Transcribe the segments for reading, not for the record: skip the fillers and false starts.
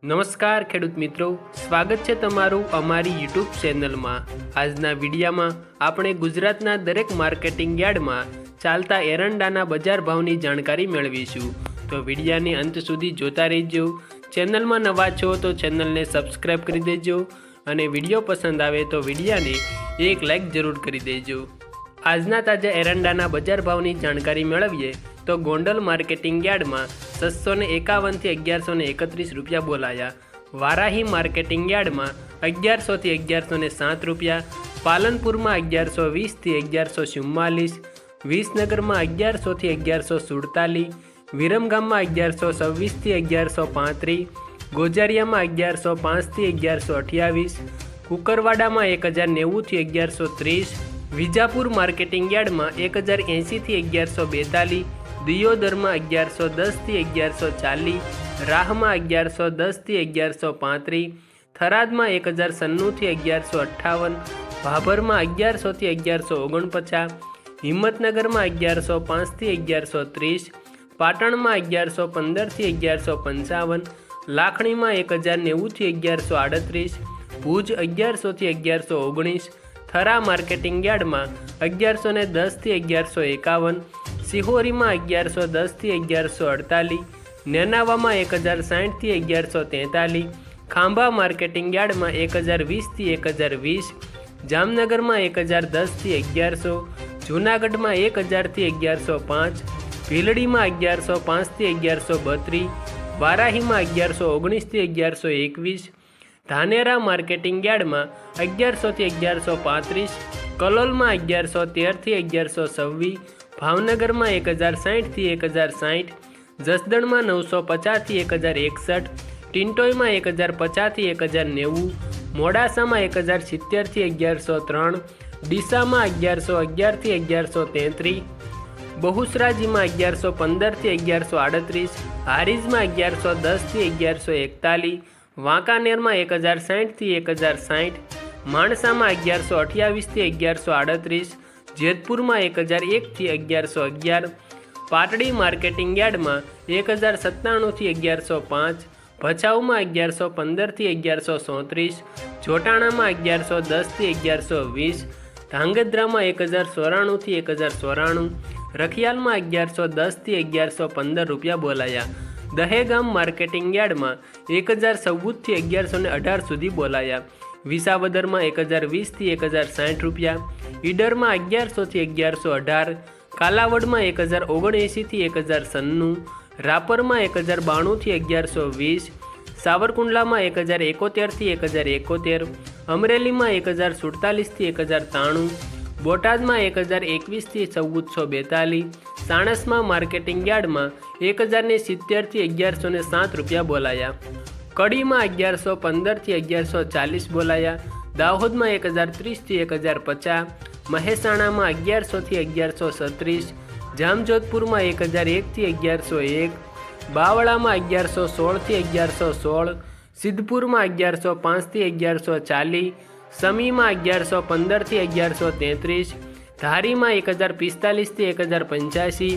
નમસ્કાર ખેડૂત મિત્રો, સ્વાગત છે તમારું અમારી યુટ્યુબ ચેનલમાં। આજના વિડીયામાં આપણે ગુજરાતના દરેક માર્કેટિંગ યાર્ડમાં ચાલતા એરંડાના બજાર ભાવની જાણકારી મેળવીશું। તો વિડીયાને અંત સુધી જોતા રહેજો। ચેનલમાં નવા છો તો ચેનલને સબસ્ક્રાઈબ કરી દેજો અને વિડીયો પસંદ આવે તો વિડીયાને એક લાઈક જરૂર કરી દેજો। આજના તાજા એરંડાના બજાર ભાવની જાણકારી મેળવીએ તો ગોંડલ માર્કેટિંગ યાર્ડમાં 651 થી 1131 રૂપિયા બોલાયા। વારાહી માર્કેટિંગ યાર્ડમાં 1100 થી 1107 રૂપિયા, પાલનપુરમાં 1120 થી 1144, વિસનગરમાં 1100 થી 1147, વિરમગામમાં 1126 થી 1135, ગોજારિયામાં 1105 થી 1128, કુકરવાડામાં 1090 થી 1130, વિજાપુર માર્કેટિંગ યાર્ડમાં 1080 થી 1142, દિયોદરમાં 1110 થી 1140, રાહમાં 1110 થી 1135, થરાદમાં 1096 થી 1158, ભાભરમાં 1100 થી 1149, હિંમતનગરમાં 1105 થી 1130, પાટણમાં 1115 થી 1155, લાખણીમાં 1090 થી 1138, ભુજ 1100 થી 1119, થરા માર્કેટિંગ યાર્ડમાં 1110 થી 1151, સિહોરીમાં 1110 થી 1148, નેનાવામાં 1060 થી 1143, ખાંભા માર્કેટિંગ યાર્ડમાં 1020 થી 1020, જામનગરમાં 1010 થી 1100, જૂનાગઢમાં 1000 થી 1105, ભીલડીમાં 1105 થી 1132, વારાહીમાં 1119 થી 1121, ધાનેરા માર્કેટિંગ યાર્ડમાં 1100 થી 1135, કલોલમાં 1113 થી 1126, ભાવનગરમાં 1060 થી 1060, જસદણમાં 950 થી 1061, ટિન્ટોઈમાં 1050 થી 1090, મોડાસામાં 1070 થી 1103, ડીસામાં 1111 થી 1133, બહુસરાજીમાં 1115 થી 1138, હારીજમાં 1110 થી 1141, વાંકાનેરમાં 1060 થી 1060, માણસામાં 1128 થી 1138, જેતપુરમાં 1001 થી 1111, પાટડી માર્કેટિંગ યાર્ડમાં 1097 થી 1105, ભચાઉમાં 1115 થી 1137, જોટાણામાં 1110 થી 1120, ધાંગધ્રામાં 1094 થી 1094, રખિયાલમાં 1110 થી 1115 રૂપિયા બોલાયા। દહેગામ માર્કેટિંગ યાર્ડમાં 1014 થી 1118 સુધી બોલાયા। વિસાવદરમાં 1020 થી 1060 રૂપિયા, ઈડરમાં 1100 થી 1118, કાલાવડમાં 1079 થી 1096, રાપરમાં 1092 થી 1120, સાવરકુંડલામાં 1071 થી 1071, અમરેલીમાં 1047 થી 1093, બોટાદમાં 1021 થી 1442, સાણસમાં માર્કેટિંગ યાર્ડમાં 1070 થી 1107 રૂપિયા બોલાયા। કડીમાં 1115 થી 1140 બોલાયા। દાહોદમાં 1030 થી 1050, મહેસાણામાં 1100 થી 1136, જામજોધપુરમાં 1001 થી 1101, બાવળામાં 1116 થી 1116, સિદ્ધપુરમાં 1105 થી 1140, સમીમાં 1115 થી 1133, ધારીમાં 1045 થી 1085,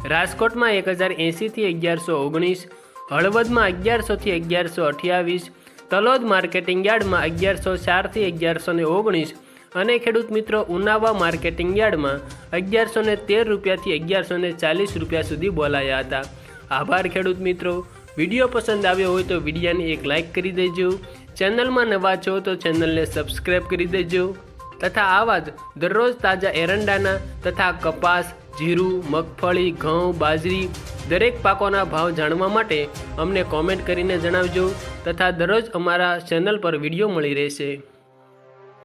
રાજકોટમાં 1080 થી 1119, હળવદમાં 1100 થી 1128, તલોદ માર્કેટિંગ યાર્ડમાં 1104 થી 1119 અને ખેડૂત મિત્રો ઉનાવા માર્કેટિંગ યાર્ડમાં 1113 રૂપિયાથી 1140 રૂપિયા સુધી બોલાયા હતા। આભાર ખેડૂત મિત્રો। વિડીયો પસંદ આવ્યો હોય તો વિડીયાને એક લાઈક કરી દેજો। ચેનલમાં નવા છો તો ચેનલને સબસ્ક્રાઈબ કરી દેજો તથા આવા જ દરરોજ તાજા એરંડાના તથા કપાસ, જીરું, મગફળી, ઘઉં, બાજરી દરેક પાકોના ભાવ જાણવા માટે અમને કોમેન્ટ કરીને જણાવજો તથા દરરોજ અમારા ચેનલ પર વિડીયો મળી રહેશે।